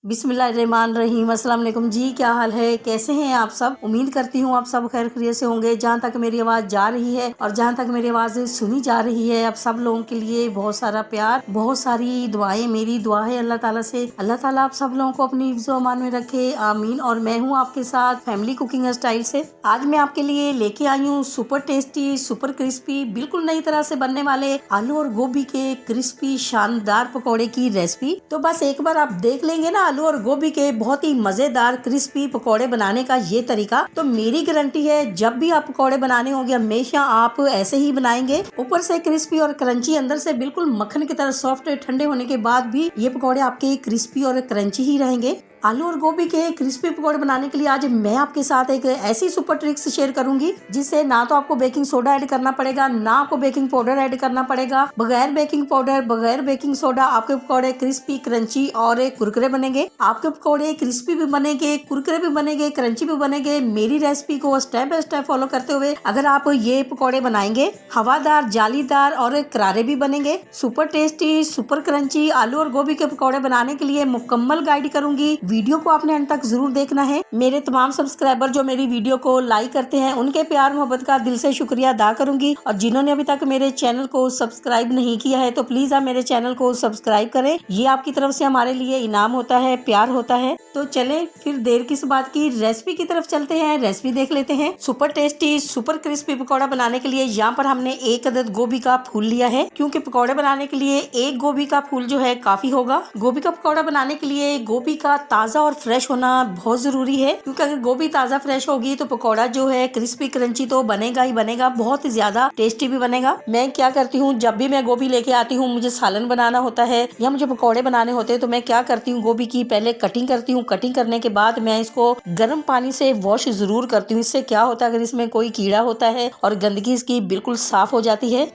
बिस्मिल्लाहिर्रहमानिर्रहीम। अस्सलाम वालेकुम जी, क्या हाल है, कैसे हैं आप सब। उम्मीद करती हूँ आप सब खैर खैरियत से होंगे। जहाँ तक मेरी आवाज़ जा रही है और जहाँ तक मेरी आवाज़ सुनी जा रही है, आप सब लोगों के लिए बहुत सारा प्यार, बहुत सारी दुआएं। मेरी दुआ है अल्लाह ताला से, अल्लाह ताला आप सब लोगों को अपनी हिफ्ज़-ओ अमान में रखे, आमीन। और मैं हूँ आपके साथ फैमिली कुकिंग स्टाइल से। आज मैं आपके लिए लेके आई हूँ सुपर टेस्टी, सुपर क्रिस्पी, बिल्कुल नई तरह से बनने वाले आलू और गोभी के क्रिस्पी शानदार पकौड़े की रेसिपी। तो बस एक बार आप देख लेंगे ना आलू और गोभी के बहुत ही मजेदार क्रिस्पी पकौड़े बनाने का ये तरीका, तो मेरी गारंटी है जब भी आप पकौड़े बनाने होंगे हमेशा आप ऐसे ही बनाएंगे। ऊपर से क्रिस्पी और क्रंची, अंदर से बिल्कुल मक्खन की तरह सॉफ्ट। ठंडे होने के बाद भी ये पकौड़े आपके क्रिस्पी और क्रंची ही रहेंगे। आलू और गोभी के क्रिस्पी पकौड़े बनाने के लिए आज मैं आपके साथ एक ऐसी सुपर ट्रिक्स शेयर करूंगी जिससे ना तो आपको बेकिंग सोडा ऐड करना पड़ेगा, ना आपको बेकिंग पाउडर ऐड करना पड़ेगा। बगैर बेकिंग पाउडर, बगैर बेकिंग सोडा आपके पकौड़े क्रिस्पी, क्रंची और कुरकुरे बनेंगे। आपके पकौड़े क्रिस्पी भी बनेंगे, कुरकुरे भी बनेंगे, क्रंची भी बनेंगे। मेरी रेसिपी को स्टेप बाय स्टेप फॉलो करते हुए अगर आप ये पकौड़े बनाएंगे, हवादार, जालीदार और करारे भी बनेंगे। सुपर टेस्टी, सुपर क्रंची आलू और गोभी के पकौड़े बनाने के लिए मुकम्मल गाइड करूंगी। वीडियो को आपने अंत तक जरूर देखना है। मेरे तमाम सब्सक्राइबर जो मेरी वीडियो को लाइक करते हैं उनके प्यार मोहब्बत का दिल से शुक्रिया अदा करूंगी। और जिन्होंने अभी तक मेरे चैनल को सब्सक्राइब नहीं किया है तो प्लीज आप मेरे चैनल को सब्सक्राइब करें। ये आपकी तरफ से हमारे लिए इनाम होता है, प्यार होता है। तो चले फिर देर किस बात की, रेसिपी की तरफ चलते हैं, रेसिपी देख लेते हैं। Super tasty, super crispy pakora बनाने के लिए यहाँ पर हमने एक अदद गोभी का फूल लिया है, क्योंकि पकौड़े बनाने के लिए एक गोभी का फूल जो है काफी होगा। गोभी का पकौड़ा बनाने के लिए गोभी का ताजा और फ्रेश होना बहुत जरूरी है, क्योंकि अगर गोभी ताजा फ्रेश होगी तो पकौड़ा जो है क्रिस्पी क्रंची तो बनेगा ही बनेगा, बहुत ज्यादा टेस्टी भी बनेगा। मैं क्या करती हूँ, जब भी मैं गोभी लेके आती हूँ, मुझे सालन बनाना होता है या मुझे पकौड़े बनाने होते हैं, तो मैं क्या करती हूँ, गोभी की पहले कटिंग करती हूँ। कटिंग करने के बाद मैं इसको गर्म पानी से वॉश जरूर करती हूँ। इससे क्या होता है, अगर इसमें कोई कीड़ा होता है और गंदगी इसकी बिल्कुल साफ हो जाती है।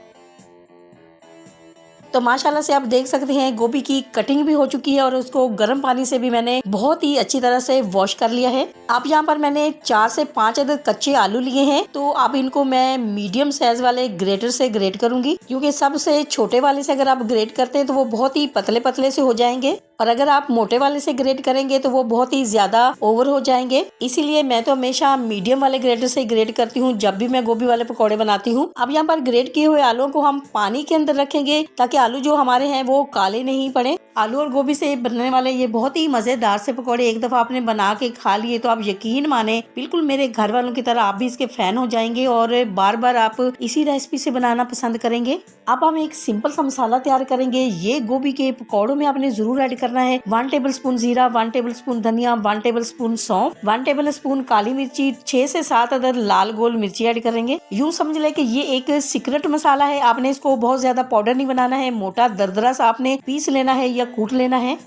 तो माशाल्लाह से आप देख सकते हैं गोभी की कटिंग भी हो चुकी है और उसको गर्म पानी से भी मैंने बहुत ही अच्छी तरह से वॉश कर लिया है। अब यहाँ पर मैंने 4 से 5 अदद कच्चे आलू लिए हैं, तो अब इनको मैं मीडियम साइज वाले ग्रेटर से ग्रेट करूंगी, क्योंकि सबसे छोटे वाले से अगर आप ग्रेट करते हैं तो वो बहुत ही पतले पतले से हो जाएंगे, और अगर आप मोटे वाले से ग्रेट करेंगे तो वो बहुत ही ज्यादा ओवर हो जाएंगे। इसीलिए मैं तो हमेशा मीडियम वाले ग्रेटर से ग्रेट करती हूँ जब भी मैं गोभी वाले पकौड़े बनाती हूँ। अब यहाँ पर ग्रेट किए हुए आलूओं को हम पानी के अंदर रखेंगे ताकि आलू जो हमारे हैं वो काले नहीं पड़े। आलू और गोभी से बनने वाले ये बहुत ही मजेदार से पकौड़े एक दफा आपने बना के खा लिए तो आप यकीन माने बिल्कुल मेरे घर वालों की तरह आप भी इसके फैन हो जाएंगे और बार बार आप इसी रेसिपी से बनाना पसंद करेंगे। अब हम एक सिंपल सा मसाला तैयार करेंगे। ये गोभी के पकौड़ों में आपने जरूर ऐड करना है 1 टेबलस्पून जीरा, 1 टेबलस्पून धनिया, 1 टेबलस्पून सौंफ, 1 टेबलस्पून काली मिर्ची, 6 से 7 अदर लाल गोल मिर्ची ऐड करेंगे। यूँ समझ ले कि ये एक सीक्रेट मसाला है। आपने इसको बहुत ज्यादा पाउडर नहीं बनाना है, मोटा दरदरा सा आपने पीस लेना है या कूट लेना है।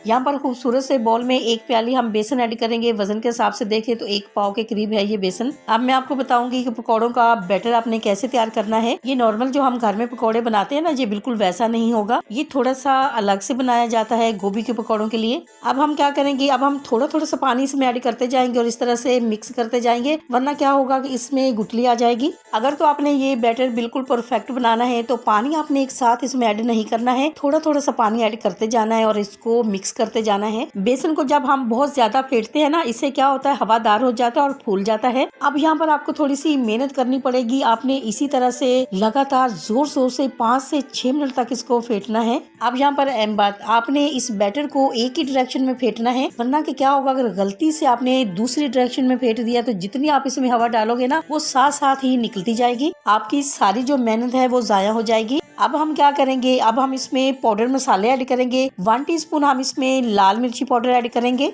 यहाँ पर खूबसूरत से बॉल में 1 प्याली हम बेसन ऐड करेंगे। वजन के हिसाब से देखें तो 1 पाव के करीब है ये बेसन। अब मैं आपको बताऊंगी कि पकौड़ों का बैटर आपने कैसे तैयार करना है। ये नॉर्मल जो हम घर में पकौड़े बनाते हैं ना, ये बिल्कुल वैसा नहीं होगा, ये थोड़ा सा अलग से बनाया जाता है गोभी के पकौड़ों के लिए। अब हम क्या करेंगे, अब हम थोड़ा थोड़ा सा पानी इसमें ऐड करते जाएंगे और इस तरह से मिक्स करते जाएंगे, वरना क्या होगा कि इसमें गुठली आ जाएगी। अगर तो आपने ये बैटर बिल्कुल परफेक्ट बनाना है तो पानी आपने एक साथ इसमें ऐड नहीं करना है, थोड़ा थोड़ा सा पानी ऐड करते जाना है और इसको मिक्स करते जाना है। बेसन को जब हम बहुत ज्यादा फेंटते हैं ना, इससे क्या होता है, हवादार हो जाता है और फूल जाता है। अब यहाँ पर आपको थोड़ी सी मेहनत करनी पड़ेगी। आपने इसी तरह से लगातार जोर शोर से 5 से 6 मिनट तक इसको फेंटना है। अब यहाँ पर अहम बात, आपने इस बैटर को एक ही डायरेक्शन में फेंटना है, वरना कि क्या होगा, अगर गलती से आपने दूसरी डायरेक्शन में फेंट दिया तो जितनी आप इसमें हवा डालोगे ना, वो साथ साथ ही निकलती जाएगी। आपकी सारी जो मेहनत है वो जाया हो जाएगी। अब हम क्या करेंगे, अब हम इसमें पाउडर मसाले ऐड करेंगे। 1 टीस्पून हम इसमें लाल मिर्ची पाउडर ऐड करेंगे,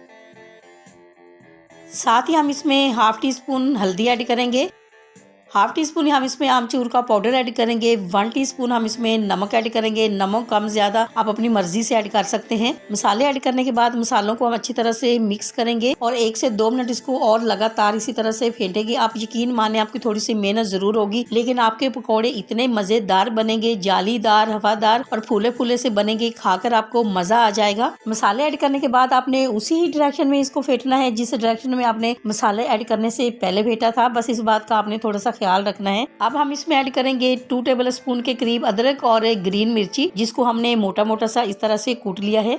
साथ ही हम इसमें हाफ टी स्पून हल्दी ऐड करेंगे, हाफ टी स्पून हम इसमें आमचूर का पाउडर ऐड करेंगे, 1 टीस्पून हम इसमें नमक ऐड करेंगे। नमक कम ज्यादा आप अपनी मर्जी से ऐड कर सकते हैं। मसाले ऐड करने के बाद मसालों को हम अच्छी तरह से मिक्स करेंगे और 1 से 2 मिनट इसको और लगातार इसी तरह से फेंटेंगे। आप यकीन माने आपकी थोड़ी सी मेहनत जरूर होगी, लेकिन आपके पकौड़े इतने मजेदार बनेंगे, जालीदार, हवादार और फूले फूले से बनेंगे, खाकर आपको मजा आ जाएगा। मसाले ऐड करने के बाद आपने उसी ही डायरेक्शन में इसको फेंटना है जिस डायरेक्शन में आपने मसाले ऐड करने से पहले फेंटा था। बस इस बात का आपने थोड़ा सा ख्याल रखना है। अब हम इसमें ऐड करेंगे 2 टेबलस्पून के करीब अदरक और ग्रीन मिर्ची, जिसको हमने मोटा मोटा सा इस तरह से कूट लिया है।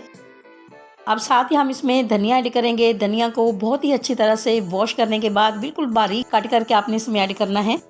अब साथ ही हम इसमें धनिया ऐड करेंगे। धनिया को बहुत ही अच्छी तरह से वॉश करने के बाद बिल्कुल बारीक काट करके आपने इसमें ऐड करना है।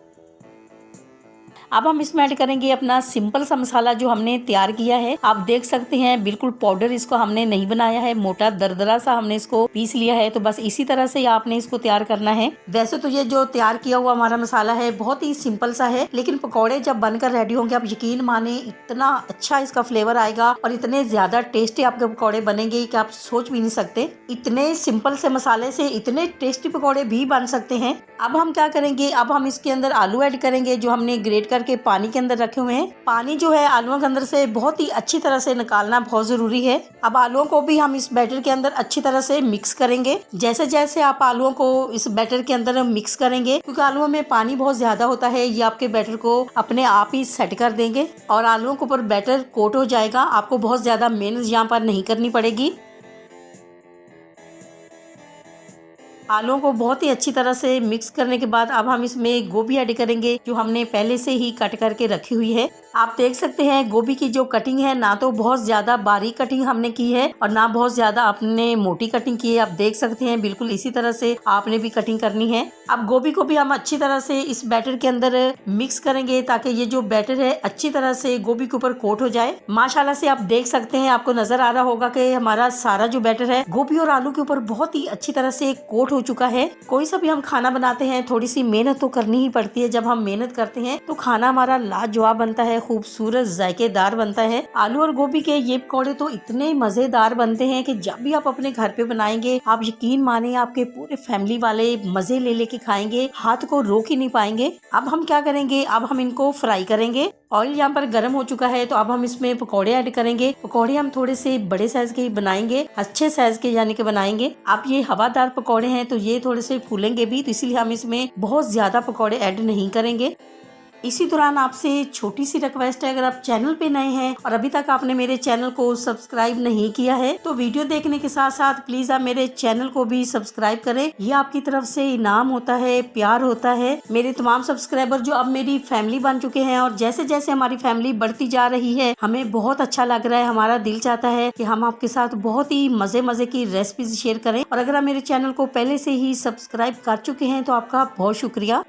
अब हम इसमें ऐड करेंगे अपना सिंपल सा मसाला जो हमने तैयार किया है। आप देख सकते हैं बिल्कुल पाउडर इसको हमने नहीं बनाया है, मोटा दरदरा सा हमने इसको पीस लिया है। तो बस इसी तरह से आपने इसको तैयार करना है। वैसे तो ये जो तैयार किया हुआ हमारा मसाला है बहुत ही सिंपल सा है, लेकिन पकौड़े जब बनकर रेडी होंगे आप यकीन माने इतना अच्छा इसका फ्लेवर आएगा और इतने ज्यादा टेस्टी आपके पकौड़े बनेंगे कि आप सोच भी नहीं सकते। इतने सिंपल से मसाले से इतने टेस्टी पकौड़े भी बन सकते हैं। अब हम क्या करेंगे, अब हम इसके अंदर आलू ऐड करेंगे जो हमने ग्रेट करके पानी के अंदर रखे हुए हैं। पानी जो है आलूओं के अंदर से बहुत ही अच्छी तरह से निकालना बहुत जरूरी है। अब आलूओं को भी हम इस बैटर के अंदर अच्छी तरह से मिक्स करेंगे। जैसे जैसे आप आलूओं को इस बैटर के अंदर मिक्स करेंगे, क्योंकि आलूओं में पानी बहुत ज्यादा होता है, ये आपके बैटर को अपने आप ही सेट कर देंगे और आलूओं के ऊपर बैटर कोट हो जाएगा। आपको बहुत ज्यादा मेहनत यहाँ पर नहीं करनी पड़ेगी। आलूओं को बहुत ही अच्छी तरह से मिक्स करने के बाद अब हम इसमें गोभी ऐड करेंगे जो हमने पहले से ही कट करके रखी हुई है। आप देख सकते हैं गोभी की जो कटिंग है ना तो बहुत ज्यादा बारीक कटिंग हमने की है और ना बहुत ज्यादा आपने मोटी कटिंग की है। आप देख सकते हैं बिल्कुल इसी तरह से आपने भी कटिंग करनी है। अब गोभी को भी हम अच्छी तरह से इस बैटर के अंदर मिक्स करेंगे ताकि ये जो बैटर है अच्छी तरह से गोभी के ऊपर कोट हो जाए। माशाल्लाह से आप देख सकते हैं, आपको नजर आ रहा होगा कि हमारा सारा जो बैटर है गोभी और आलू के ऊपर बहुत ही अच्छी तरह से कोट हो चुका है। कोई सा भी हम खाना बनाते हैं थोड़ी सी मेहनत तो करनी ही पड़ती है। जब हम मेहनत करते हैं तो खाना हमारा लाजवाब बनता है, खूबसूरत जायकेदार बनता है। आलू और गोभी के ये पकौड़े तो इतने मजेदार बनते हैं कि जब भी आप अपने घर पे बनाएंगे आप यकीन माने आपके पूरे फैमिली वाले मजे ले लेके खाएंगे, हाथ को रोक ही नहीं पाएंगे। अब हम क्या करेंगे, अब हम इनको फ्राई करेंगे। ऑयल यहाँ पर गर्म हो चुका है तो अब हम इसमें पकौड़े ऐड करेंगे। पकौड़े हम थोड़े से बड़े साइज के बनाएंगे, अच्छे साइज के यानी कि बनाएंगे। आप ये हवादार पकौड़े हैं तो ये थोड़े से फूलेंगे भी, तो इसलिए हम इसमें बहुत ज्यादा पकौड़े ऐड नहीं करेंगे। इसी दौरान आपसे छोटी सी रिक्वेस्ट है, अगर आप चैनल पे नए हैं और अभी तक आपने मेरे चैनल को सब्सक्राइब नहीं किया है तो वीडियो देखने के साथ साथ प्लीज आप मेरे चैनल को भी सब्सक्राइब करें। ये आपकी तरफ से इनाम होता है, प्यार होता है। मेरे तमाम सब्सक्राइबर जो अब मेरी फैमिली बन चुके हैं और जैसे जैसे हमारी फैमिली बढ़ती जा रही है हमें बहुत अच्छा लग रहा है। हमारा दिल चाहता है कि हम आपके साथ बहुत ही मजे मजे की रेसिपीज शेयर करें। और अगर आप मेरे चैनल को पहले से ही सब्सक्राइब कर चुके हैं तो आपका बहुत शुक्रिया।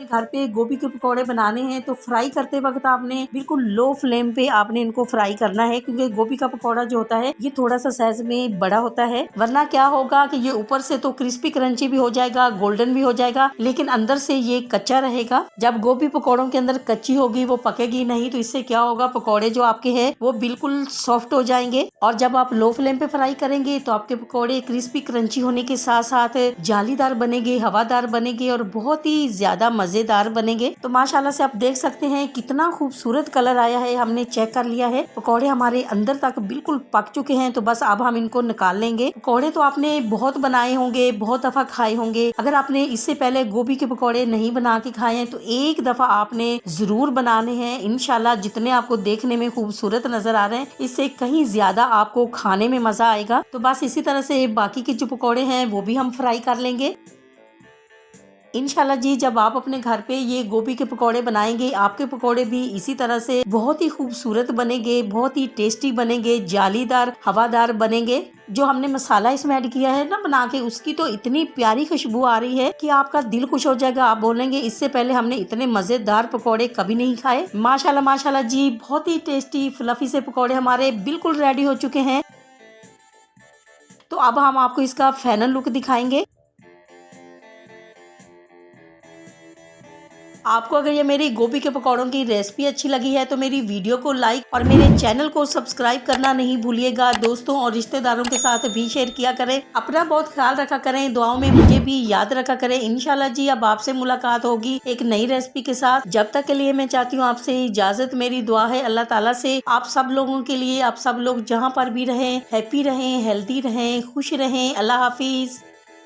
घर पे गोभी के पकौड़े बनाने हैं तो फ्राई करते वक्त आपने बिल्कुल लो फ्लेम पे आपने इनको फ्राई करना है, क्योंकि गोभी का पकौड़ा जो होता है ये थोड़ा सा साइज में बड़ा होता है। वरना क्या होगा कि ये ऊपर से तो क्रिस्पी क्रंची भी हो जाएगा, गोल्डन भी हो जाएगा, लेकिन अंदर से ये कच्चा रहेगा। जब गोभी पकौड़ों के अंदर कच्ची होगी वो पकेगी नहीं, तो इससे क्या होगा पकौड़े जो आपके हैं वो बिल्कुल सॉफ्ट हो जाएंगे। और जब आप लो फ्लेम पे फ्राई करेंगे तो आपके पकौड़े क्रिस्पी क्रंची होने के साथ साथ जालीदार बनेंगे, हवादार बनेंगे और बहुत ही ज्यादा मजेदार बनेंगे। तो माशाल्लाह से आप देख सकते हैं कितना खूबसूरत कलर आया है। हमने चेक कर लिया है, पकौड़े हमारे अंदर तक बिल्कुल पक चुके हैं। तो बस अब हम इनको निकाल लेंगे। पकौड़े तो आपने बहुत बनाए होंगे, बहुत दफा खाए होंगे। अगर आपने इससे पहले गोभी के पकौड़े नहीं बना के खाए हैं तो एक दफा आपने जरूर बनाने हैं। इंशाल्लाह जितने आपको देखने में खूबसूरत नजर आ रहे हैं इससे कहीं ज्यादा आपको खाने में मजा आएगा। तो बस इसी तरह से बाकी के जो पकौड़े हैं वो भी हम फ्राई कर लेंगे। इंशाल्लाह जी जब आप अपने घर पे ये गोभी के पकौड़े बनाएंगे आपके पकौड़े भी इसी तरह से बहुत ही खूबसूरत बनेंगे, बहुत ही टेस्टी बनेंगे, जालीदार हवादार बनेंगे। जो हमने मसाला इसमें ऐड किया है ना बना के, उसकी तो इतनी प्यारी खुशबू आ रही है कि आपका दिल खुश हो जाएगा। आप बोलेंगे इससे पहले हमने इतने मजेदार पकौड़े कभी नहीं खाए। माशाल्लाह माशाल्लाह जी बहुत ही टेस्टी फ्लफी से पकौड़े हमारे बिल्कुल रेडी हो चुके हैं। तो अब हम आपको इसका फाइनल लुक दिखाएंगे। आपको अगर ये मेरी गोभी के पकौड़ों की रेसिपी अच्छी लगी है तो मेरी वीडियो को लाइक और मेरे चैनल को सब्सक्राइब करना नहीं भूलिएगा। दोस्तों और रिश्तेदारों के साथ भी शेयर किया करें। अपना बहुत ख्याल रखा करें, दुआओं में मुझे भी याद रखा करें। इंशाल्लाह जी अब आपसे मुलाकात होगी एक नई रेसिपी के साथ। जब तक के लिए मैं चाहती हूँ आपसे इजाजत। मेरी दुआ है अल्लाह ताला से आप सब लोगों के लिए, आप सब लोग जहाँ पर भी रहें हैप्पी रहें, हेल्दी रहें, खुश रहें। अल्लाह हाफिज।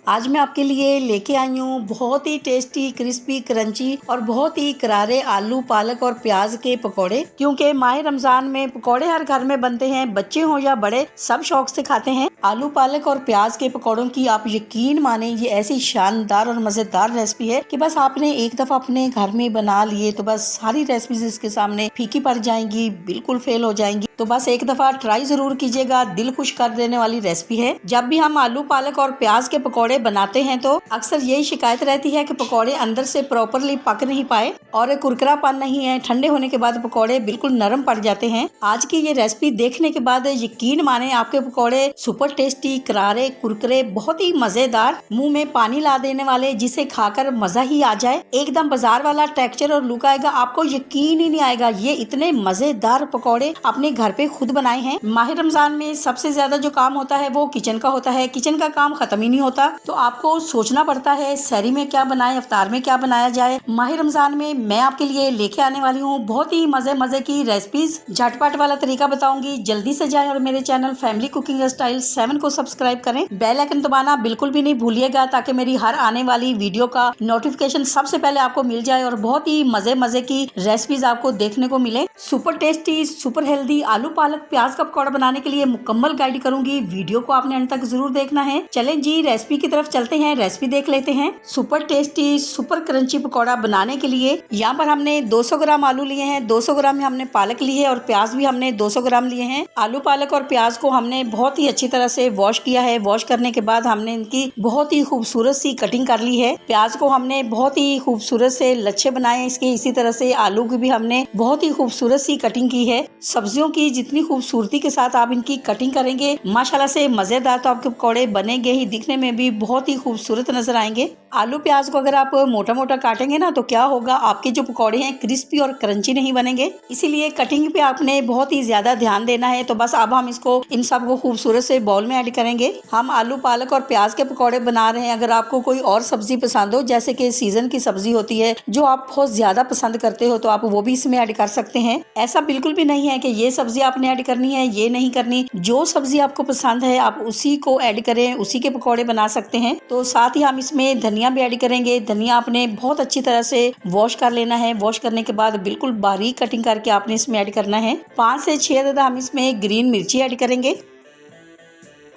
आज मैं आपके लिए लेके आई हूँ बहुत ही टेस्टी क्रिस्पी क्रंची और बहुत ही करारे आलू पालक और प्याज के पकोड़े। क्योंकि माह रमजान में पकोड़े हर घर में बनते हैं, बच्चे हो या बड़े सब शौक से खाते हैं। आलू पालक और प्याज के पकोड़ों की आप यकीन माने ये ऐसी शानदार और मजेदार रेसिपी है कि बस आपने एक दफा अपने घर में बना लिए तो बस सारी रेसिपीज इसके सामने फीकी पड़ जाएंगी, बिल्कुल फेल हो जाएंगी। तो बस एक दफा ट्राई जरूर कीजिएगा, दिल खुश कर देने वाली रेसिपी है। जब भी हम आलू पालक और प्याज के पकौड़े बनाते हैं तो अक्सर यही शिकायत रहती है कि पकौड़े अंदर से प्रॉपरली पक नहीं पाए और कुरकुरापन नहीं है। ठंडे होने के बाद पकौड़े बिल्कुल नरम पड़ जाते हैं। आज की ये रेसिपी देखने के बाद यकीन माने आपके पकौड़े सुपर टेस्टी, करारे, कुरकुरे, बहुत ही मजेदार, मुंह में पानी ला देने वाले, जिसे खाकर मजा ही आ जाए। एकदम बाजार वाला टेक्सचर और लुक आएगा, आपको यकीन ही नहीं आएगा ये इतने मजेदार पकौड़े अपने घर पे खुद बनाए हैं। माह रमजान में सबसे ज्यादा जो काम होता है वो किचन का होता है। किचन का काम खत्म ही नहीं होता, तो आपको सोचना पड़ता है सहरी में क्या बनाए, इफ्तार में क्या बनाया जाए। माह रमजान में मैं आपके लिए लेके आने वाली हूँ बहुत ही मजे मजे की रेसिपीज। झटपट वाला तरीका बताऊंगी, जल्दी से जाएं और मेरे चैनल फैमिली कुकिंग स्टाइल 7 को सब्सक्राइब करें। बेल आइकन दबाना बिल्कुल भी नहीं भूलिएगा ताकि मेरी हर आने वाली वीडियो का नोटिफिकेशन सबसे पहले आपको मिल जाए और बहुत ही मजे मजे की रेसिपीज आपको देखने को मिले। सुपर टेस्टी, सुपर हेल्दी आलू पालक प्याज का पकौड़ा बनाने के लिए मुकम्मल गाइड करूंगी। वीडियो को आपने अंत तक जरूर देखना है। चलें जी रेसिपी की तरफ चलते हैं, रेसिपी देख लेते हैं। Super tasty, super crunchy pakora बनाने के लिए यहाँ पर हमने 200 ग्राम आलू लिए हैं, 200 ग्राम में हमने पालक ली है और प्याज भी हमने 200 ग्राम लिए हैं। आलू पालक और प्याज को हमने बहुत ही अच्छी तरह से वॉश किया है। वॉश करने के बाद हमने इनकी बहुत ही खूबसूरत सी कटिंग कर ली है। प्याज को हमने बहुत ही खूबसूरत से लच्छे बनाए इसके, इसी तरह से आलू की भी हमने बहुत ही खूबसूरत सी कटिंग की है। सब्जियों की जितनी खूबसूरती के साथ आप इनकी कटिंग करेंगे माशाल्लाह से मजेदार तो आपके पकौड़े बनेंगे ही, दिखने में भी बहुत ही खूबसूरत नजर आएंगे। आलू प्याज को अगर आप मोटा मोटा काटेंगे ना तो क्या होगा, आपके जो पकौड़े हैं क्रिस्पी और क्रंची नहीं बनेंगे। इसीलिए कटिंग पे आपने बहुत ही ज्यादा ध्यान देना है। तो बस अब हम इसको इन सब को खूबसूरत से बाउल में ऐड करेंगे। हम आलू पालक और प्याज के पकौड़े बना रहे हैं। अगर आपको कोई और सब्जी पसंद हो, जैसे कि सीजन की सब्जी होती है जो आप बहुत ज्यादा पसंद करते हो, तो आप वो भी इसमें ऐड कर सकते हैं। ऐसा बिल्कुल भी नहीं है कि ये सब्जी आपने ऐड करनी है, ये नहीं करनी। जो सब्जी आपको पसंद है आप उसी को ऐड करें, उसी के पकौड़े बना सकते हैं। तो साथ ही हम इसमें धनिया भी ऐड करेंगे। धनिया आपने बहुत अच्छी तरह से वॉश कर लेना है। वॉश करने के बाद बिल्कुल बारीक कटिंग करके आपने इसमें ऐड करना है। 5 से 6 अदद हम इसमें ग्रीन मिर्ची ऐड करेंगे।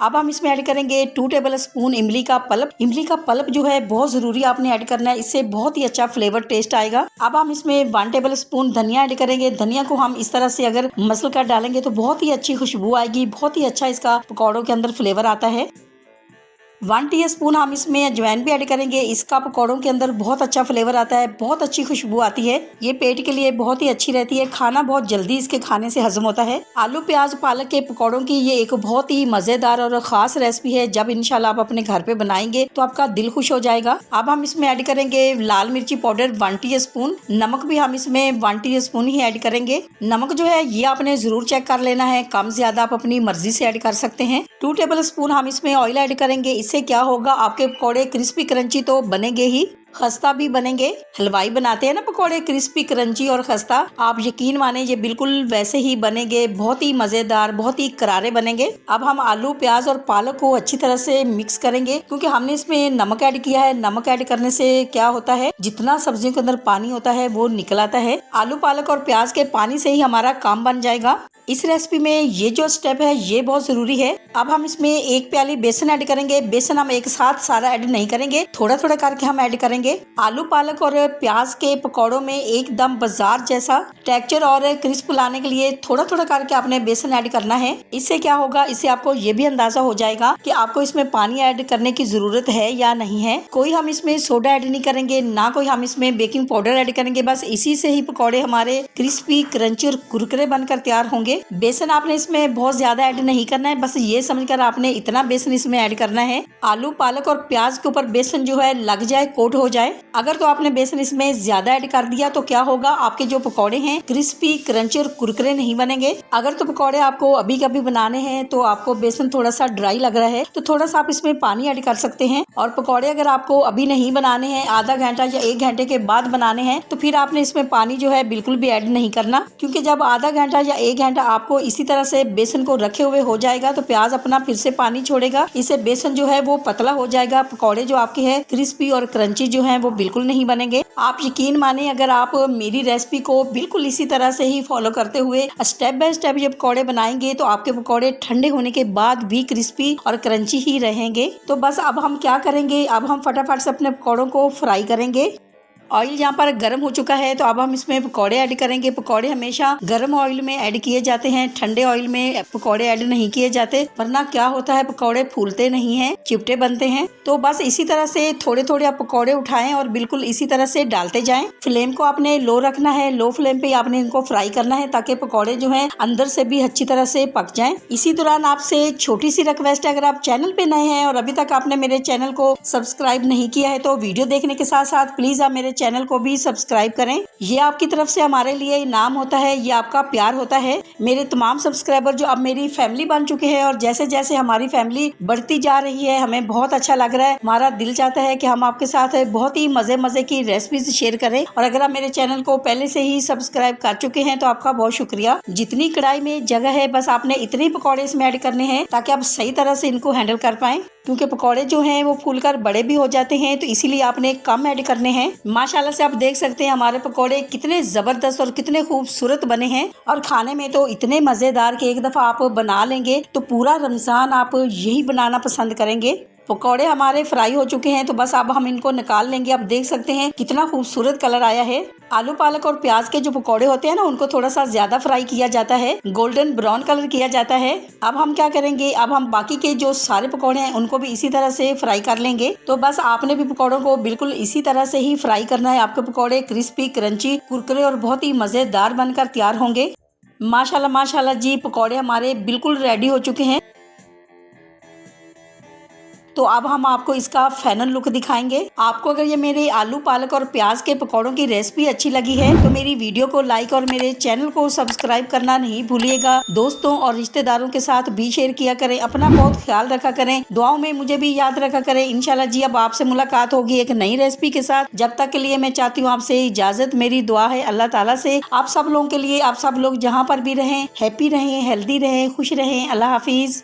अब हम इसमें ऐड करेंगे 2 टेबल स्पून इमली का पल्प। इमली का पल्प जो है बहुत जरूरी आपने ऐड करना है, इससे बहुत ही अच्छा फ्लेवर टेस्ट आएगा। अब हम इसमें 1 टेबल स्पून धनिया ऐड करेंगे। धनिया को हम इस तरह से अगर मसल कर डालेंगे तो बहुत ही अच्छी खुशबू आएगी, बहुत ही अच्छा इसका पकौड़ों के अंदर फ्लेवर आता है। 1 टीस्पून हम इसमें अजवाइन भी ऐड करेंगे। इसका पकौड़ों के अंदर बहुत अच्छा फ्लेवर आता है, बहुत अच्छी खुशबू आती है। ये पेट के लिए बहुत ही अच्छी रहती है, खाना बहुत जल्दी इसके खाने से हजम होता है। आलू प्याज पालक के पकौड़ों की ये एक बहुत ही मजेदार और खास रेसिपी है। जब इंशाल्लाह आप अपने घर पे बनाएंगे तो आपका दिल खुश हो जाएगा। अब हम इसमें ऐड करेंगे लाल मिर्ची पाउडर 1 टीस्पून। नमक भी हम इसमें 1 टीस्पून ही ऐड करेंगे। नमक जो है ये आपने जरूर चेक कर लेना है, कम ज्यादा आप अपनी मर्जी से ऐड कर सकते हैं। 2 टेबल स्पून हम इसमें ऑयल ऐड करेंगे। इससे क्या होगा, आपके पकौड़े क्रिस्पी क्रंची तो बनेंगे ही, खस्ता भी बनेंगे। हलवाई बनाते हैं ना पकौड़े क्रिस्पी क्रंची और खस्ता, आप यकीन माने ये बिल्कुल वैसे ही बनेंगे, बहुत ही मजेदार, बहुत ही करारे बनेंगे। अब हम आलू प्याज और पालक को अच्छी तरह से मिक्स करेंगे, क्योंकि हमने इसमें नमक ऐड किया है। नमक ऐड करने से क्या होता है, जितना सब्जियों के अंदर पानी होता है वो निकल आता है। आलू पालक और प्याज के पानी से ही हमारा काम बन जाएगा। इस रेसिपी में ये जो स्टेप है ये बहुत जरूरी है। अब हम इसमें 1 प्याली बेसन ऐड करेंगे। बेसन हम एक साथ सारा ऐड नहीं करेंगे, थोड़ा थोड़ा करके हम ऐड करेंगे। आलू पालक और प्याज के पकौड़ों में एकदम बाजार जैसा टेक्सचर और क्रिस्प लाने के लिए थोड़ा थोड़ा करके आपने बेसन ऐड करना है। इससे क्या होगा, इससे आपको ये भी अंदाजा हो जाएगा कि आपको इसमें पानी ऐड करने की जरूरत है या नहीं है। कोई हम इसमें सोडा ऐड नहीं करेंगे, ना कोई हम इसमें बेकिंग पाउडर ऐड करेंगे। बस इसी से ही पकौड़े हमारे क्रिस्पी, क्रंची और कुरकुरे बनकर तैयार होंगे। बेसन आपने इसमें बहुत ज्यादा ऐड नहीं करना है, बस ये समझकर आपने इतना बेसन इसमें ऐड करना है आलू पालक और प्याज के ऊपर बेसन जो है लग जाए, कोट हो जाए। अगर तो आपने बेसन इसमें ज्यादा ऐड कर दिया तो क्या होगा, आपके जो पकौड़े हैं क्रिस्पी, क्रंची और कुरकुरे नहीं बनेंगे। अगर तो पकौड़े आपको अभी कभी बनाने हैं तो आपको बेसन थोड़ा सा ड्राई लग रहा है तो थोड़ा सा आप इसमें पानी ऐड कर सकते हैं। और पकौड़े अगर आपको अभी नहीं बनाने हैं, आधा घंटा या 1 घंटे के बाद बनाने हैं, तो फिर आपने इसमें पानी जो है बिल्कुल भी ऐड नहीं करना, क्योंकि जब आधा घंटा या 1 घंटा आपको इसी तरह से बेसन को रखे हुए हो जाएगा तो प्याज अपना फिर से पानी छोड़ेगा, इससे बेसन जो है वो पतला हो जाएगा। पकौड़े जो आपके हैं क्रिस्पी और क्रंची जो हैं वो बिल्कुल नहीं बनेंगे। आप यकीन माने, अगर आप मेरी रेसिपी को बिल्कुल इसी तरह से ही फॉलो करते हुए स्टेप बाय स्टेप ये पकौड़े बनाएंगे तो आपके पकौड़े ठंडे होने के बाद भी क्रिस्पी और क्रंची ही रहेंगे। तो बस अब हम क्या करेंगे, अब हम फटाफट से अपने पकौड़ों को फ्राई करेंगे। ऑयल यहाँ पर गर्म हो चुका है, तो अब हम इसमें पकौड़े ऐड करेंगे। पकौड़े हमेशा गर्म ऑयल में ऐड किए जाते हैं, ठंडे ऑयल में पकौड़े ऐड नहीं किए जाते, वरना क्या होता है पकौड़े फूलते नहीं हैं, चिपटे बनते हैं। तो बस इसी तरह से थोड़े थोड़े आप पकौड़े उठाएं और बिल्कुल इसी तरह से डालते जाएं। फ्लेम को आपने लो रखना है, लो फ्लेम पे आपने इनको फ्राई करना है ताकि पकौड़े जो हैं अंदर से भी अच्छी तरह से पक जाएं। इसी दौरान आपसे छोटी सी रिक्वेस्ट है, अगर आप चैनल पे नए हैं और अभी तक आपने मेरे चैनल को सब्सक्राइब नहीं किया है तो वीडियो देखने के साथ साथ प्लीज आप मेरे चैनल को भी सब्सक्राइब करें। ये आपकी तरफ से हमारे लिए इनाम होता है, ये आपका प्यार होता है। मेरे तमाम सब्सक्राइबर जो अब मेरी फैमिली बन चुके हैं और जैसे जैसे हमारी फैमिली बढ़ती जा रही है हमें बहुत अच्छा लग रहा है। हमारा दिल चाहता है कि हम आपके साथ बहुत ही मजे की रेसिपीज शेयर करें। और अगर आप मेरे चैनल को पहले से ही सब्सक्राइब कर चुके हैं तो आपका बहुत शुक्रिया। जितनी कढ़ाई में जगह है बस आपने इतने पकौड़े इसमें ऐड करने हैं ताकि आप सही तरह से इनको हैंडल कर पाएं, क्योंकि पकौड़े जो हैं वो फूलकर बड़े भी हो जाते हैं, तो इसीलिए आपने कम ऐड करने हैं। माशाल्लाह से आप देख सकते हैं हमारे पकौड़े कितने जबरदस्त और कितने खूबसूरत बने हैं और खाने में तो इतने मजेदार कि एक दफा आप बना लेंगे तो पूरा रमजान आप यही बनाना पसंद करेंगे। पकौड़े हमारे फ्राई हो चुके हैं, तो बस अब हम इनको निकाल लेंगे। आप देख सकते हैं कितना खूबसूरत कलर आया है। आलू पालक और प्याज के जो पकौड़े होते हैं ना उनको थोड़ा सा ज्यादा फ्राई किया जाता है, गोल्डन ब्राउन कलर किया जाता है। अब हम क्या करेंगे, अब हम बाकी के जो सारे पकौड़े हैं उनको भी इसी तरह से फ्राई कर लेंगे। तो बस आपने भी पकौड़ों को बिल्कुल इसी तरह से ही फ्राई करना है। आपके पकौड़े क्रिस्पी, क्रंची, कुरकुरे और बहुत ही मजेदार बनकर तैयार होंगे। माशाल्लाह माशाल्लाह जी, पकौड़े हमारे बिल्कुल रेडी हो चुके हैं। तो अब हम आपको इसका फाइनल लुक दिखाएंगे। आपको अगर ये मेरे आलू पालक और प्याज के पकौड़ों की रेसिपी अच्छी लगी है तो मेरी वीडियो को लाइक और मेरे चैनल को सब्सक्राइब करना नहीं भूलिएगा। दोस्तों और रिश्तेदारों के साथ भी शेयर किया करें। अपना बहुत ख्याल रखा करें, दुआओं में मुझे भी याद रखा करें। इंशाल्लाह जी अब आपसे मुलाकात होगी एक नई रेसिपी के साथ। जब तक के लिए मैं चाहती हूँ आपसे इजाजत। मेरी दुआ है अल्लाह ताला से आप सब लोगों के लिए, आप सब लोग जहाँ पर भी रहें हैप्पी रहें, हेल्दी रहें, खुश रहें। अल्लाह हाफिज।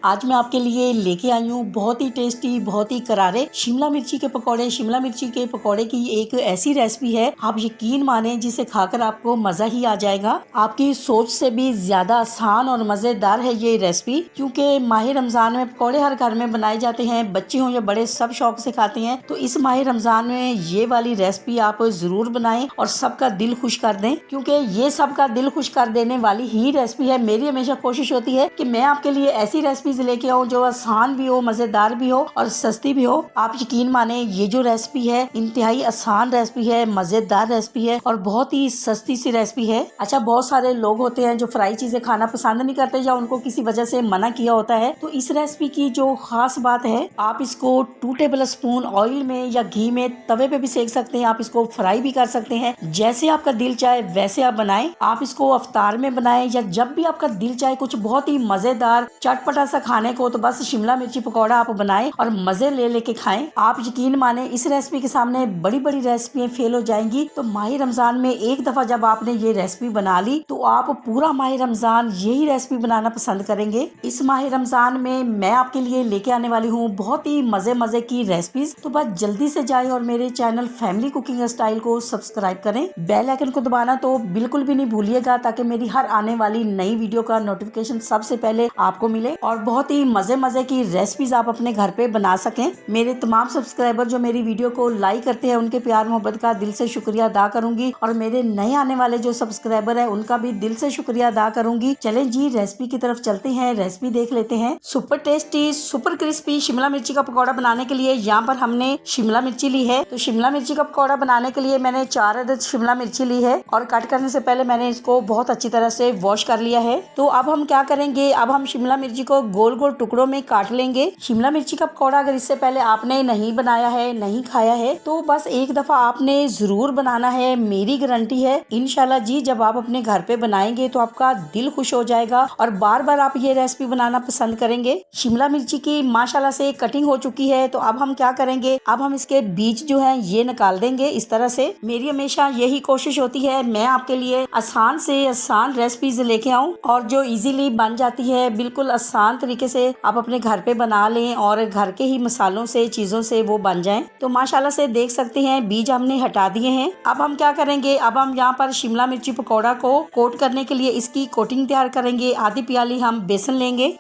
आज मैं आपके लिए लेके आई हूँ बहुत ही टेस्टी, बहुत ही करारे शिमला मिर्ची के पकौड़े। शिमला मिर्ची के पकौड़े की एक ऐसी रेसिपी है, आप यकीन माने जिसे खाकर आपको मजा ही आ जाएगा। आपकी सोच से भी ज्यादा आसान और मजेदार है ये रेसिपी, क्योंकि माह रमजान में पकौड़े हर घर में बनाए जाते हैं, बच्चे हों या बड़े सब शौक से खाते हैं। तो इस माह रमजान में ये वाली रेसिपी आप जरूर बनाएं और सबका दिल खुश कर दें, क्योंकि ये सबका दिल खुश कर देने वाली ही रेसिपी है। मेरी हमेशा कोशिश होती है कि मैं आपके लिए ऐसी रेसिपी लेके आऊं जो आसान भी हो, मजेदार भी हो और सस्ती भी हो। आप यकीन माने ये जो रेसिपी है इंतहाई आसान रेसिपी है, मजेदार रेसिपी है और बहुत ही सस्ती सी रेसिपी है। अच्छा, बहुत सारे लोग होते हैं जो फ्राई चीजें खाना पसंद नहीं करते या उनको किसी वजह से मना किया होता है। तो इस रेसिपी की जो खास बात है, आप इसको 2 टेबल स्पून ऑयल में या घी में तवे पे भी सेक सकते हैं। आप इसको फ्राई भी कर सकते हैं, जैसे आपका दिल चाहे वैसे आप बनाएं। आप इसको अफ्तार में बनाएं या जब भी आपका दिल चाहे कुछ बहुत ही मजेदार चटपटा सा खाने को, तो बस शिमला मिर्ची पकौड़ा आप बनाएं और मजे ले लेके खाएं। आप यकीन माने इस रेसिपी के सामने बड़ी बड़ी रेसिपियां फेल हो जाएंगी। तो माह रमजान में एक दफा जब आपने ये रेसिपी बना ली तो आप पूरा माह रमजान यही रेसिपी बनाना पसंद करेंगे। इस माह रमजान में मैं आपके लिए लेके आने वाली हूँ बहुत ही मजे की रेसिपीज। तो बस जल्दी से जाए और मेरे चैनल फैमिली कुकिंग स्टाइल को सब्सक्राइब करें, बेल आइकन को दबाना तो बिल्कुल भी नहीं भूलिएगा, ताकि मेरी हर आने वाली नई वीडियो का नोटिफिकेशन सबसे पहले आपको मिले और बहुत ही मजे की रेसिपीज आप अपने घर पे बना सकें। मेरे तमाम सब्सक्राइबर जो मेरी वीडियो को लाइक करते हैं उनके प्यार मोहब्बत का दिल से शुक्रिया अदा करूंगी और मेरे नए आने वाले जो सब्सक्राइबर है उनका भी दिल से शुक्रिया अदा करूंगी। चलें जी रेसिपी की तरफ चलते हैं, रेसिपी देख लेते हैं। Super tasty, super crispy Shimla मिर्ची का पकौड़ा बनाने के लिए यहाँ पर हमने शिमला मिर्ची ली है। तो शिमला मिर्ची का पकौड़ा बनाने के लिए मैंने 4 अदद शिमला मिर्ची ली है और कट करने से पहले मैंने इसको बहुत अच्छी तरह से वॉश कर लिया है। तो अब हम क्या करेंगे, अब हम शिमला मिर्ची को गोल गोल टुकड़ों में काट लेंगे। शिमला मिर्ची का पकौड़ा अगर इससे पहले आपने नहीं बनाया है, नहीं खाया है, तो बस एक दफा आपने जरूर बनाना है। मेरी गारंटी है इंशाल्लाह जी जब आप अपने घर पे बनाएंगे तो आपका दिल खुश हो जाएगा और बार बार आप ये रेसिपी बनाना पसंद करेंगे। शिमला मिर्ची की माशाल्लाह से कटिंग हो चुकी है। तो अब हम क्या करेंगे, अब हम इसके बीज जो है ये निकाल देंगे इस तरह से। मेरी हमेशा यही कोशिश होती है मैं आपके लिए आसान से आसान रेसिपीज लेके आऊं और जो इजीली बन जाती है, बिल्कुल आसान तरीके से आप अपने घर पे बना लें और घर के ही मसालों से, चीजों से वो बन जाएं। तो माशाल्लाह से देख सकते हैं बीज हमने हटा दिए हैं। अब हम क्या करेंगे, अब हम यहाँ पर शिमला मिर्ची पकौड़ा को कोट करने के लिए इसकी कोटिंग तैयार करेंगे। आधी प्याली हम बेसन लेंगे,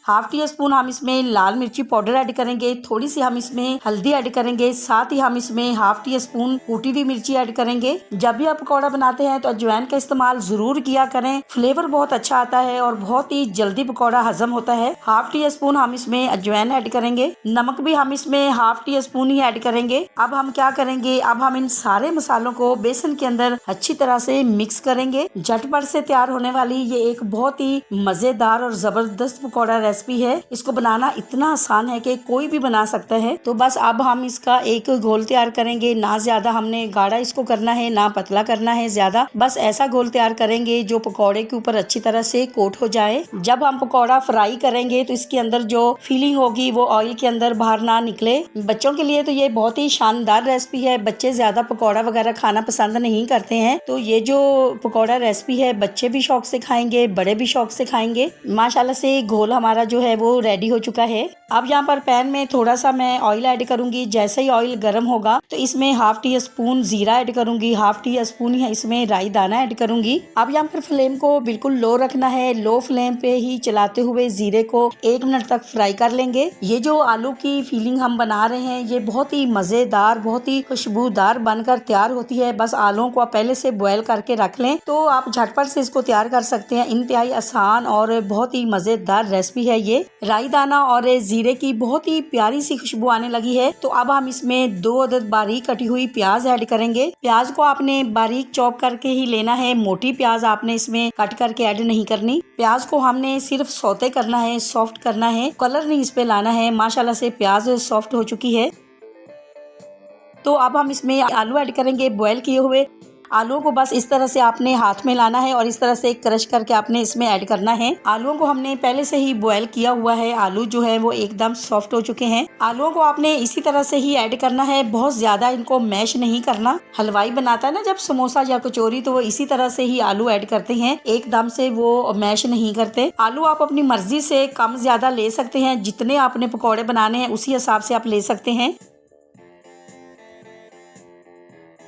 हाफ टी स्पून हम इसमें लाल मिर्ची पाउडर ऐड करेंगे, थोड़ी सी हम इसमें हल्दी ऐड करेंगे, साथ ही हम इसमें हाफ टी स्पून कूटी हुई मिर्ची ऐड करेंगे। जब भी आप पकौड़ा बनाते हैं तो अजवाइन का इस्तेमाल जरूर किया करें, फ्लेवर बहुत अच्छा आता है और बहुत ही जल्दी पकौड़ा हजम होता है। हाफ टी स्पून हम इसमें अजवाइन ऐड करेंगे, नमक भी हम इसमें हाफ टी स्पून ही ऐड करेंगे। अब हम क्या करेंगे, अब हम इन सारे मसालों को बेसन के अंदर अच्छी तरह से मिक्स करेंगे। झटपट से तैयार होने वाली ये एक बहुत ही मजेदार और जबरदस्त पकौड़ा रेसिपी है। इसको बनाना इतना आसान है कि कोई भी बना सकता है। तो बस अब हम इसका एक घोल तैयार करेंगे। ना ज्यादा हमने गाढ़ा इसको करना है, ना पतला करना है ज्यादा, बस ऐसा घोल तैयार करेंगे जो पकौड़े के ऊपर अच्छी तरह से कोट हो जाए। जब हम पकौड़ा फ्राई करेंगे तो इसके अंदर जो फीलिंग होगी वो ऑयल के अंदर बाहर ना निकले। बच्चों के लिए तो ये बहुत ही शानदार रेसिपी है। बच्चे ज्यादा पकौड़ा वगैरह खाना पसंद नहीं करते हैं, तो ये जो पकौड़ा रेसिपी है बच्चे भी शौक से खाएंगे, बड़े भी शौक से खाएंगे। माशाल्लाह से घोल हमारा जो है वो रेडी हो चुका है। अब यहाँ पर पैन में थोड़ा सा मैं ऑयल ऐड करूंगी। जैसे ही ऑयल गर्म होगा तो इसमें हाफ टी स्पून जीरा ऐड करूंगी, हाफ टी स्पून ही इसमें राई दाना ऐड करूंगी। अब यहाँ पर फ्लेम को बिल्कुल लो रखना है। लो फ्लेम पे ही चलाते हुए जीरे को 1 मिनट तक फ्राई कर लेंगे। ये जो आलू की फीलिंग हम बना रहे हैं ये बहुत ही मजेदार, बहुत ही खुशबूदार बनकर तैयार होती है। बस आलूओं को आप पहले से बॉयल करके रख लें तो आप झटपट से इसको तैयार कर सकते हैं। इंतहाई आसान और बहुत ही मजेदार रेसिपी है ये। राई दाना और जीरे की बहुत ही प्यारी सी खुशबू आने लगी है। तो अब हम इसमें 2 अदद बारीक कटी हुई प्याज ऐड करेंगे। प्याज को आपने बारीक चॉप करके ही लेना है, मोटी प्याज आपने इसमें कट करके ऐड नहीं करनी। प्याज को हमने सिर्फ सौते करना है, सॉफ्ट करना है, कलर नहीं इस पे लाना है। माशाल्लाह से प्याज सॉफ्ट हो चुकी है। तो अब हम इसमें आलू ऐड करेंगे, बॉयल किए हुए। आलूओं को बस इस तरह से आपने हाथ में लाना है और इस तरह से क्रश करके आपने इसमें ऐड करना है। आलूओं को हमने पहले से ही बॉयल किया हुआ है। आलू जो है वो एकदम सॉफ्ट हो चुके हैं। आलूओं को आपने इसी तरह से ही ऐड करना है, बहुत ज्यादा इनको मैश नहीं करना। हलवाई बनाता है ना जब समोसा या कचौरी, तो वो इसी तरह से ही आलू ऐड करते हैं, एकदम से वो मैश नहीं करते। आलू आप अपनी मर्जी से कम ज्यादा ले सकते हैं, जितने आपने पकौड़े बनाने हैं उसी हिसाब से आप ले सकते हैं।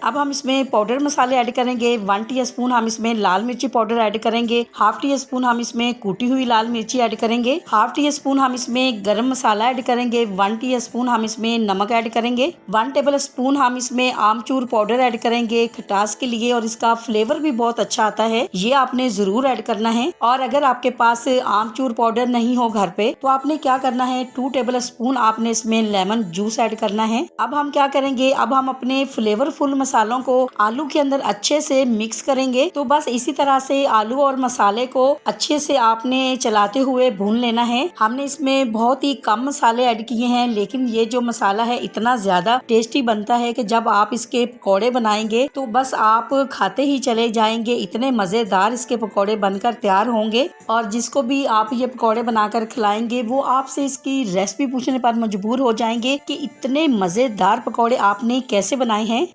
अब हम इसमें पाउडर मसाले ऐड करेंगे। 1 टीस्पून हम इसमें लाल मिर्ची पाउडर ऐड करेंगे, हाफ टी स्पून हम इसमें कूटी हुई लाल मिर्ची ऐड करेंगे, हाफ टी स्पून हम इसमें गरम मसाला ऐड करेंगे, 1 टीस्पून हम इसमें नमक ऐड करेंगे, 1 टेबल स्पून हम इसमें आमचूर पाउडर ऐड करेंगे खटास के लिए, और इसका फ्लेवर भी बहुत अच्छा आता है, ये आपने जरूर ऐड करना है। और अगर आपके पास आमचूर पाउडर नहीं हो घर पे तो आपने क्या करना है, 2 टेबल स्पून आपने इसमें लेमन जूस ऐड करना है। अब हम क्या करेंगे, अब हम अपने फ्लेवरफुल मसालों को आलू के अंदर अच्छे से मिक्स करेंगे। तो बस इसी तरह से आलू और मसाले को अच्छे से आपने चलाते हुए भून लेना है। हमने इसमें बहुत ही कम मसाले ऐड किए हैं, लेकिन ये जो मसाला है इतना ज्यादा टेस्टी बनता है कि जब आप इसके पकौड़े बनाएंगे तो बस आप खाते ही चले जाएंगे। इतने मजेदार इसके पकौड़े बनकर तैयार होंगे, और जिसको भी आप ये पकौड़े बनाकर खिलाएंगे वो आपसे इसकी रेसिपी पूछने पर मजबूर हो जाएंगे कि इतने मजेदार पकौड़े आपने कैसे बनाए हैं।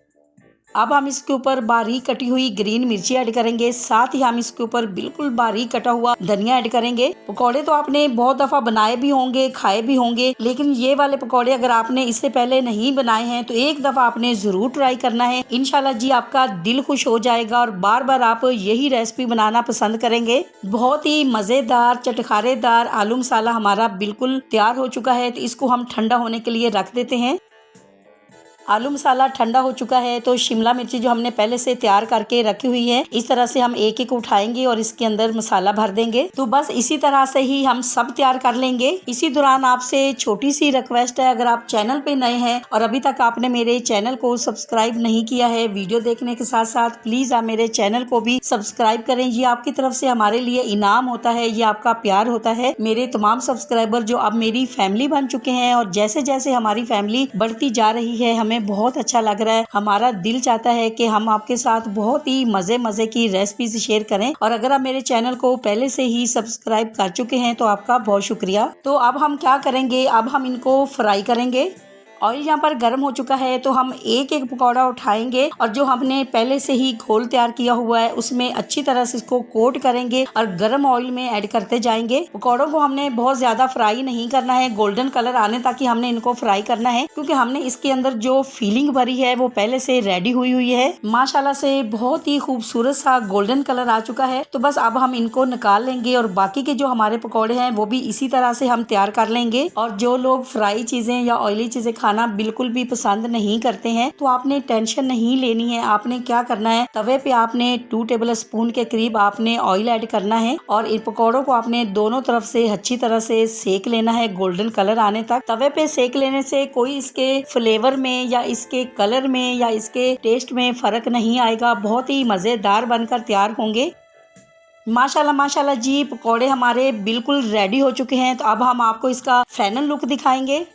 अब हम इसके ऊपर बारीक कटी हुई ग्रीन मिर्ची ऐड करेंगे, साथ ही हम इसके ऊपर बिल्कुल बारीक कटा हुआ धनिया ऐड करेंगे। पकौड़े तो आपने बहुत दफा बनाए भी होंगे, खाए भी होंगे, लेकिन ये वाले पकौड़े अगर आपने इससे पहले नहीं बनाए हैं तो एक दफा आपने जरूर ट्राई करना है। इंशाल्लाह जी आपका दिल खुश हो जाएगा और बार बार आप यही रेसिपी बनाना पसंद करेंगे। बहुत ही मजेदार चटखारेदार आलू मसाला हमारा बिल्कुल तैयार हो चुका है। तो इसको हम ठंडा होने के लिए रख देते हैं। आलू मसाला ठंडा हो चुका है तो शिमला मिर्ची जो हमने पहले से तैयार करके रखी हुई है, इस तरह से हम एक एक उठाएंगे और इसके अंदर मसाला भर देंगे। तो बस इसी तरह से ही हम सब तैयार कर लेंगे। इसी दौरान आपसे छोटी सी रिक्वेस्ट है, अगर आप चैनल पे नए हैं और अभी तक आपने मेरे चैनल को सब्सक्राइब नहीं किया है, वीडियो देखने के साथ साथ प्लीज आप मेरे चैनल को भी सब्सक्राइब करें। ये आपकी तरफ से हमारे लिए इनाम होता है, ये आपका प्यार होता है। मेरे तमाम सब्सक्राइबर जो अब मेरी फैमिली बन चुके हैं, और जैसे जैसे हमारी फैमिली बढ़ती जा रही है हमें बहुत अच्छा लग रहा है। हमारा दिल चाहता है कि हम आपके साथ बहुत ही मजे की रेसिपीज शेयर करें, और अगर आप मेरे चैनल को पहले से ही सब्सक्राइब कर चुके हैं तो आपका बहुत शुक्रिया। तो अब हम क्या करेंगे, अब हम इनको फ्राई करेंगे। ऑयल यहाँ पर गर्म हो चुका है तो हम एक एक पकौड़ा उठाएंगे और जो हमने पहले से ही घोल तैयार किया हुआ है उसमें अच्छी तरह से इसको कोट करेंगे और गर्म ऑयल में ऐड करते जाएंगे। पकौड़ों को हमने बहुत ज्यादा फ्राई नहीं करना है, गोल्डन कलर आने तक ही हमने इनको फ्राई करना है, क्योंकि हमने इसके अंदर जो फीलिंग भरी है वो पहले से रेडी हुई है। माशाल्लाह से बहुत ही खूबसूरत सा गोल्डन कलर आ चुका है। तो बस अब हम इनको निकाल लेंगे और बाकी के जो हमारे पकौड़े हैं वो भी इसी तरह से हम तैयार कर लेंगे। और जो लोग फ्राई चीजें या ऑयली चीजें खाना बिल्कुल भी पसंद नहीं करते हैं तो आपने टेंशन नहीं लेनी है। आपने क्या करना है, तवे पे आपने 2 टेबल स्पून के करीब आपने ऑयल ऐड करना है और इन पकौड़ों को आपने दोनों तरफ से अच्छी तरह से सेक लेना है गोल्डन कलर आने तक। तवे पे सेक लेने से कोई इसके फ्लेवर में या इसके कलर में या इसके टेस्ट में फर्क नहीं आएगा, बहुत ही मजेदार बनकर तैयार होंगे। माशाल्लाह माशाल्लाह जी, पकौड़े हमारे बिल्कुल रेडी हो चुके हैं। तो अब हम आपको इसका फाइनल लुक दिखाएंगे।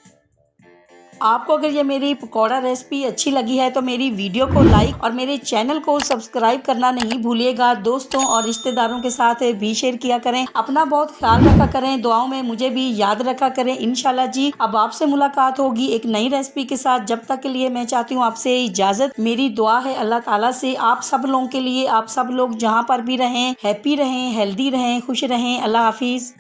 आपको अगर ये मेरी पकौड़ा रेसिपी अच्छी लगी है तो मेरी वीडियो को लाइक और मेरे चैनल को सब्सक्राइब करना नहीं भूलिएगा। दोस्तों और रिश्तेदारों के साथ भी शेयर किया करें। अपना बहुत ख्याल रखा करें, दुआओं में मुझे भी याद रखा करें। इंशाल्लाह जी अब आपसे मुलाकात होगी एक नई रेसिपी के साथ। जब तक के लिए मैं चाहती हूँ आपसे इजाजत। मेरी दुआ है अल्लाह ताला से आप सब लोगों के लिए, आप सब लोग जहाँ पर भी रहें हैप्पी रहें, हेल्दी रहें, खुश रहें। अल्लाह हाफिज।